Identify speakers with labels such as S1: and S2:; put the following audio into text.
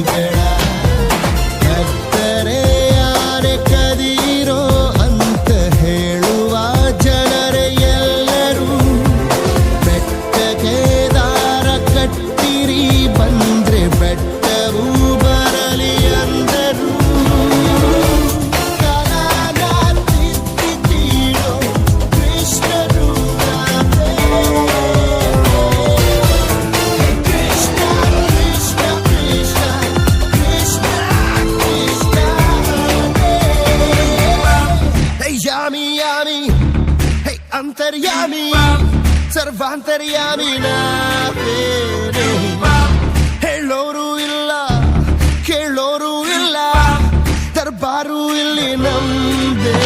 S1: ಬೇಡ. ಕತ್ತರೆ ಯಾರೆ ಕದೀರೋ ಅಂತ ಹೇಳುವ ಜನರೇ ಎಲ್ಲರೂ ಬೆಟ್ಟಕ್ಕೆ ದಾರ ಕಟ್ಟಿರಿ ಬಂದ್ರೆ ಬೆಟ್ಟವು ಬರಲಿ ಅಂದರು. ಕಾಲಾನ ತಿದ್ದಿದ್ದೀರೋ ಕೃಷ್ಣರು ರಾಧೆ. ಕೃಷ್ಣ ಕೃಷ್ಣ ಕೃಷ್ಣ ಕೃಷ್ಣ ಕೃಷ್ಣ ಹೇ ಯಾಮಿ ಯಾಮಿ ಹೇ ಅಂತರ್ಯಾಮಿ ಸರ್ವಾಂತರ್ಯಾಮಿ ನಾವೇನೆ. ಹೇಳೋರು ಇಲ್ಲ ಕೇಳೋರು ಇಲ್ಲ ದರ್ಬಾರು ಇಲ್ಲಿ ನಮ್ದೇ.